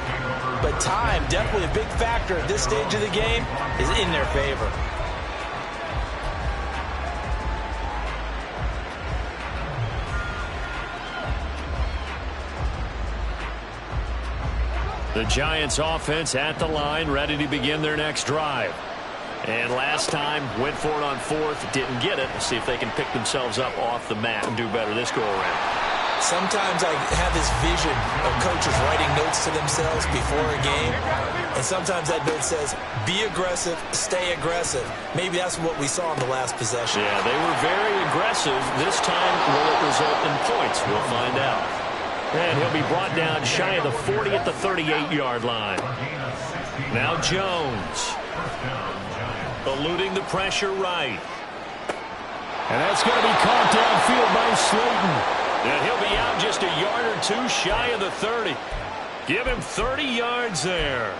But time, definitely a big factor at this stage of the game, is in their favor. The Giants offense at the line, ready to begin their next drive. And last time, went for it on 4th, didn't get it. Let's see if they can pick themselves up off the mat and do better this go-around. Sometimes I have this vision of coaches writing notes to themselves before a game, and sometimes that note says, be aggressive, stay aggressive. Maybe that's what we saw in the last possession. Yeah, they were very aggressive. This time, will it result in points? We'll find out. And he'll be brought down shy of the 40 at the 38-yard line. Now Jones. Eluding the pressure right. And that's going to be caught downfield by Slayton. And he'll be out just a yard or 2 shy of the 30. Give him 30 yards there.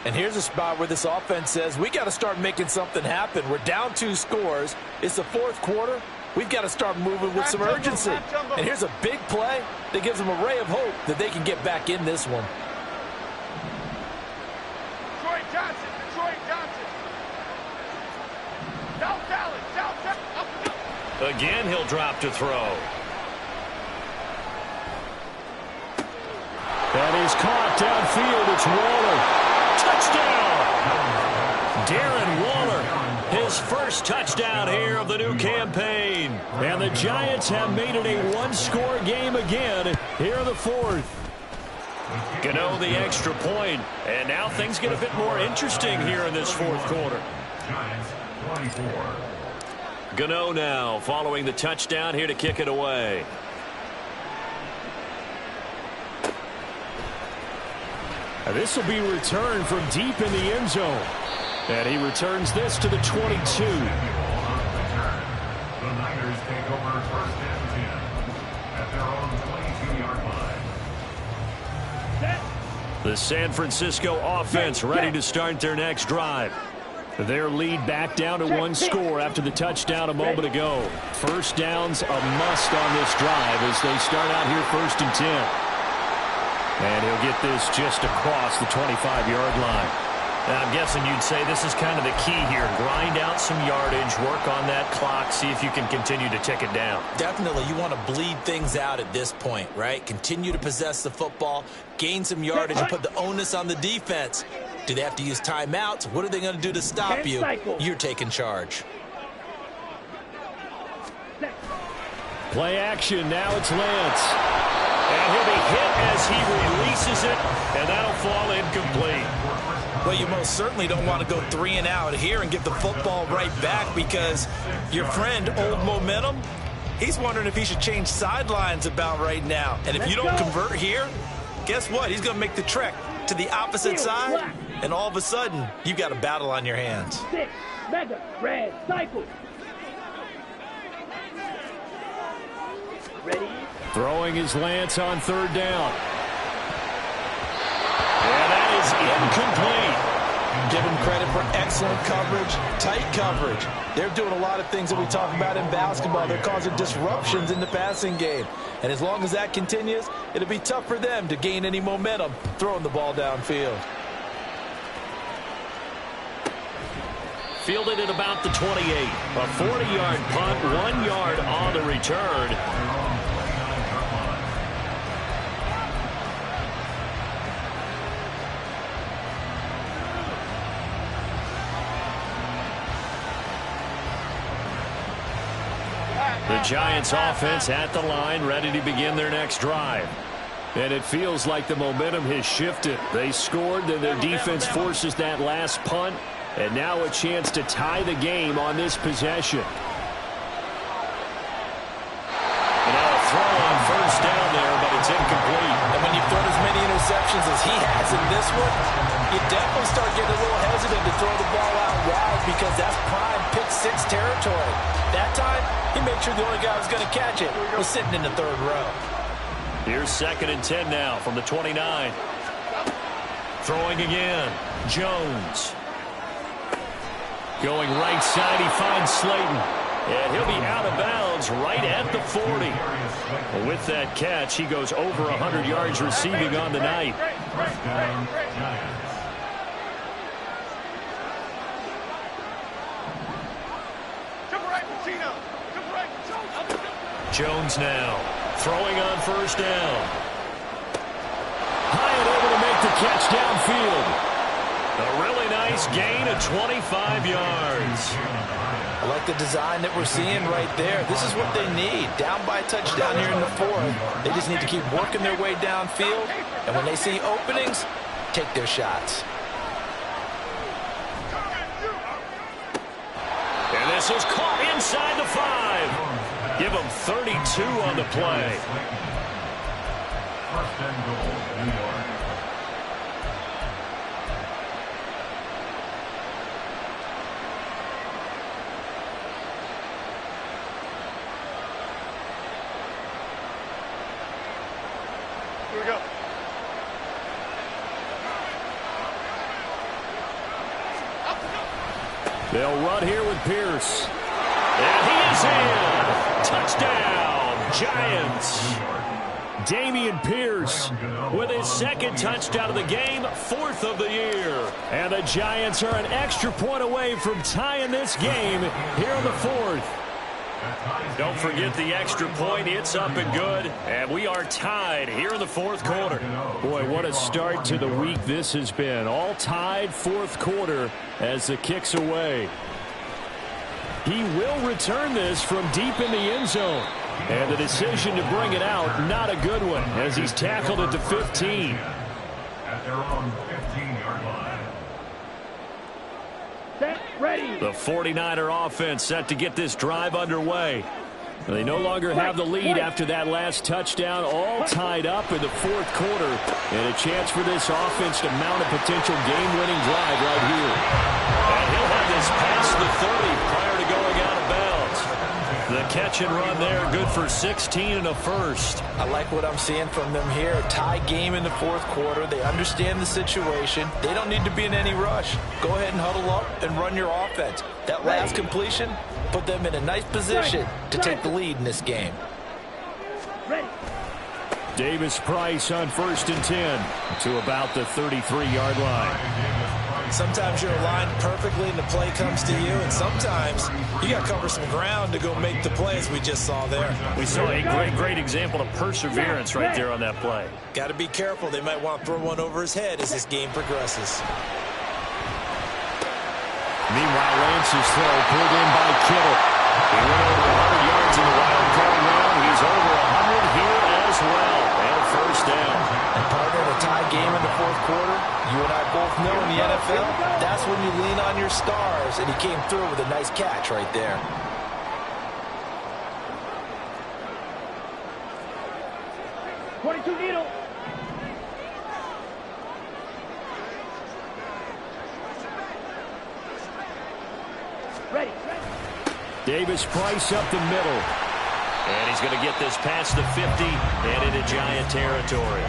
And here's a spot where this offense says, we got to start making something happen. We're down 2 scores. It's the 4th quarter. We've got to start moving with some urgency. And here's a big play that gives them a ray of hope that they can get back in this one. Detroit Johnson, Detroit Johnson. South Dallas, South Dallas. Again, he'll drop to throw. That is caught downfield. It's Waller. Touchdown! Darren Waller, his first touchdown here of the new campaign. And the Giants have made it a 1-score game again here in the 4th. Gano the extra point, and now things get a bit more interesting here in this 4th quarter. Giants 24. Gano now following the touchdown here to kick it away. This will be returned from deep in the end zone. And he returns this to the 22. The Niners take over 1st and 10 at their own 22-yard line. The San Francisco offense ready to start their next drive. Their lead back down to 1 score after the touchdown a moment ago. First down's a must on this drive as they start out here 1st and 10. And he'll get this just across the 25-yard line. And I'm guessing you'd say this is kind of the key here. Grind out some yardage, work on that clock, see if you can continue to tick it down. Definitely, you want to bleed things out at this point, right? Continue to possess the football, gain some yardage, and put the onus on the defense. Do they have to use timeouts? What are they going to do to stop you? You're taking charge. Play action. Now it's Lance. And he'll be hit as he releases it, and that'll fall incomplete. Well, you most certainly don't want to go 3 and out here and get the football right back because your friend, Old Momentum, he's wondering if he should change sidelines about right now. And if you don't convert here, guess what? He's going to make the trek to the opposite side, and all of a sudden, you've got a battle on your hands. 6, mega, red, cycle. Ready? Throwing his Lance on 3rd down. And that is incomplete. Give him credit for excellent coverage, tight coverage. They're doing a lot of things that we talk about in basketball. They're causing disruptions in the passing game. And as long as that continues, it'll be tough for them to gain any momentum throwing the ball downfield. Fielded at about the 28. A 40-yard punt, 1 yard on the return. The Giants offense at the line, ready to begin their next drive. And it feels like the momentum has shifted. They scored, then their defense forces that last punt, and now a chance to tie the game on this possession. And now a throw on 1st down there, but it's incomplete. And when you've thrown as many interceptions as he has in this one, you definitely start getting a little hesitant to throw the ball out wide because that's prime pick 6 territory. That time, he made sure the only guy who was going to catch it was sitting in the 3rd row. Here's 2nd and 10 now from the 29. Throwing again. Jones. Going right side, he finds Slayton. And he'll be out of bounds right at the 40. With that catch, he goes over 100 yards receiving on the night. Jones now throwing on 1st down. Hyatt able to make the catch downfield. A really nice gain of 25 yards. I like the design that we're seeing right there. This is what they need. Down by a touchdown here in the 4th. They just need to keep working their way downfield. And when they see openings, take their shots. And this is caught inside the 5. Give them 32 on the play. 1st and goal, New York. Here we go. They'll run here with Pierce. And he is in. Touchdown, Giants. Dameon Pierce with his second touchdown of the game, 4th of the year. And the Giants are an extra point away from tying this game here in the 4th. Don't forget the extra point. It's up and good. And we are tied here in the 4th quarter. Boy, what a start to the week this has been. All tied 4th quarter as the kick's away. He will return this from deep in the end zone. And the decision to bring it out, not a good one, as he's tackled at the 15. At their own 15-yard line. Set, ready. The 49er offense set to get this drive underway. They no longer have the lead after that last touchdown, all tied up in the 4th quarter. And a chance for this offense to mount a potential game-winning drive right here. And he'll have this past the 30 prior to going out of bounds. The catch and run there, good for 16 and a first. I like what I'm seeing from them here. Tie game in the 4th quarter. They understand the situation. They don't need to be in any rush. Go ahead and huddle up and run your offense. That last completion put them in a nice position to take the lead in this game. Ready. Davis Price on 1st and 10 to about the 33-yard line. Sometimes you're aligned perfectly and the play comes to you, and sometimes you got to cover some ground to go make the play, as we just saw there. We saw a great example of perseverance right there on that play. Got to be careful. They might want to throw one over his head as this game progresses. Meanwhile, Lance's throw pulled in by Kittle. He went over 100 yards in the wild card round. He's over 100 here as well. And a first down. And partner, in a tie game in the 4th quarter, you and I both know in the NFL, that's when you lean on your stars. And he came through with a nice catch right there. .22 needle. Ready. Davis Price up the middle. And he's going to get this past the 50 and into Giant territory.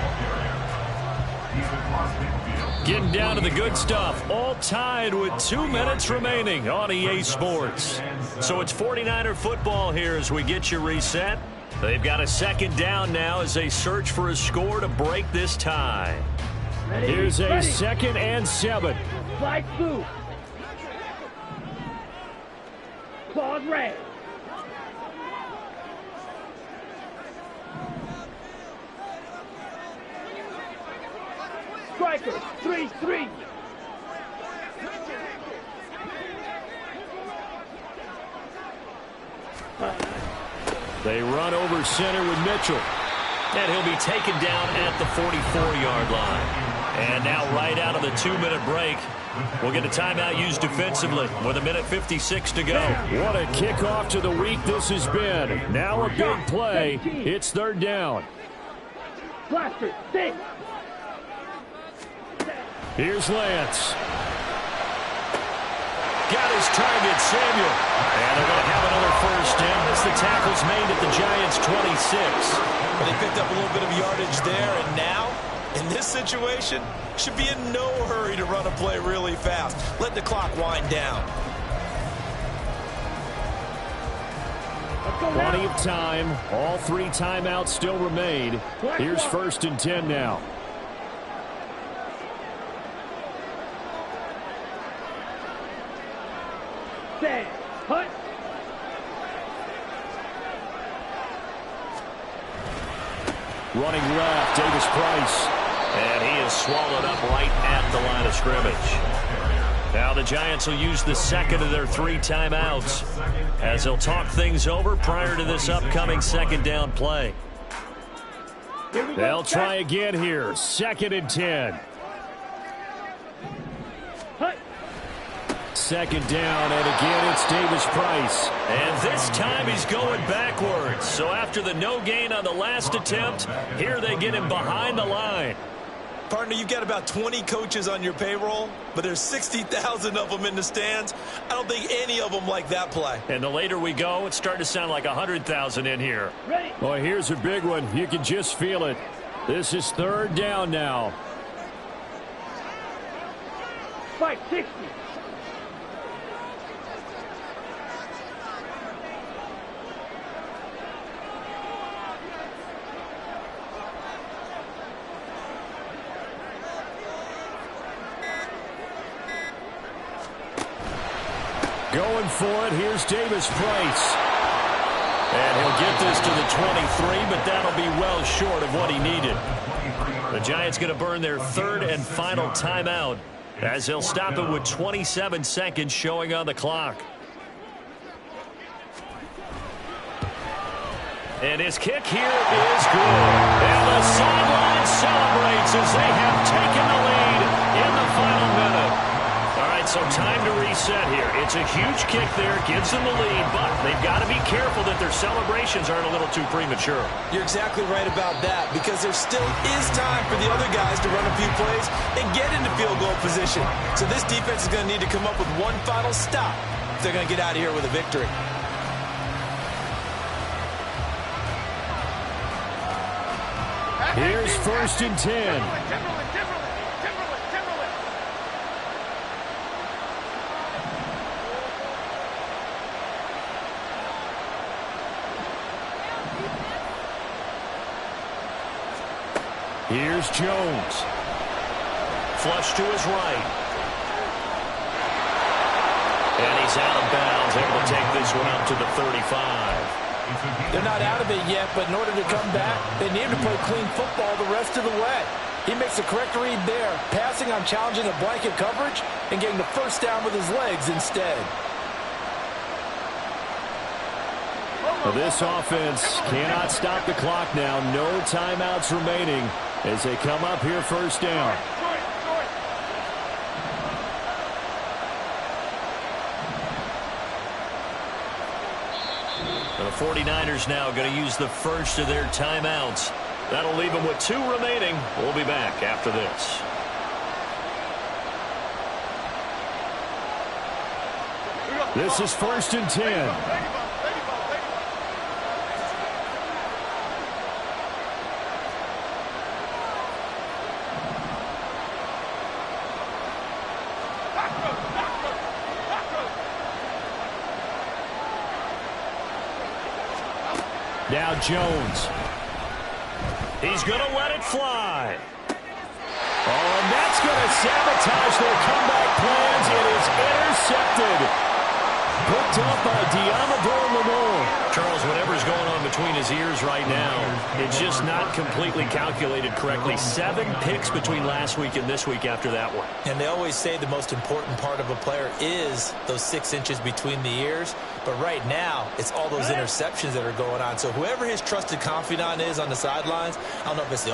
Getting down to the good stuff. All tied with 2 minutes remaining on EA Sports. So it's 49er football here as we get you reset. They've got a 2nd down now as they search for a score to break this tie. Ready. Here's a Ready. 2nd and 7. Flag blue. Claws red. Striker, 3-3. They run over center with Mitchell. And he'll be taken down at the 44-yard line. And now right out of the 2-minute break, we'll get a timeout used defensively with 1:56 to go. What a kickoff to the week this has been. Now a big play. It's 3rd down. Blaster, 6. Here's Lance. Got his target, Samuel. And they're going to have another first down as the tackle's made at the Giants' 26. But they picked up a little bit of yardage there, and now, in this situation, should be in no hurry to run a play really fast. Let the clock wind down. Plenty of time. All 3 timeouts still remain. Here's 1st and 10 now. Set. Hut. Running left, Davis Price. And he is swallowed up right at the line of scrimmage. Now the Giants will use the 2nd of their 3 timeouts as they'll talk things over prior to this upcoming 2nd down play. They'll try again here. 2nd and 10. Hut. 2nd down, and again it's Davis Price. And this time he's going backwards. So after the no gain on the last attempt, here they get him behind the line. Partner, you've got about 20 coaches on your payroll, but there's 60,000 of them in the stands. I don't think any of them like that play. And the later we go, it's starting to sound like 100,000 in here. Ready. Well, here's a big one. You can just feel it. This is 3rd down now. 560. Going for it. Here's Davis Price. And he'll get this to the 23, but that'll be well short of what he needed. The Giants going to burn their third and final timeout as they'll stop it with 27 seconds showing on the clock. And his kick here is good. And the sideline celebrates as they have taken the lead in the final minute. All right, so time to reset here. It's a huge kick there, gives them the lead, but they've got to be careful that their celebrations aren't a little too premature. You're exactly right about that, because there still is time for the other guys to run a few plays and get into field goal position. So this defense is going to need to come up with one final stop if they're going to get out of here with a victory. Here's 1st and 10. Here's Jones. Flush to his right. And he's out of bounds, able to take this one up to the 35. They're not out of it yet, but in order to come back, they need to play clean football the rest of the way. He makes the correct read there, passing on challenging a blanket coverage and getting the first down with his legs instead. This offense cannot stop the clock now. No timeouts remaining as they come up here 1st down. The 49ers now going to use the first of their timeouts. That'll leave them with 2 remaining. We'll be back after this. This is 1st and 10. Now Jones. He's going to let it fly. Oh, and that's going to sabotage their comeback plans. It is intercepted. Picked up by Diamador Lenore. Charles, whatever's going on between his ears right now, it's just not completely calculated correctly. 7 picks between last week and this week after that one. And they always say the most important part of a player is those 6 inches between the ears. But right now, it's all those interceptions that are going on. So whoever his trusted confidant is on the sidelines, I don't know if it's the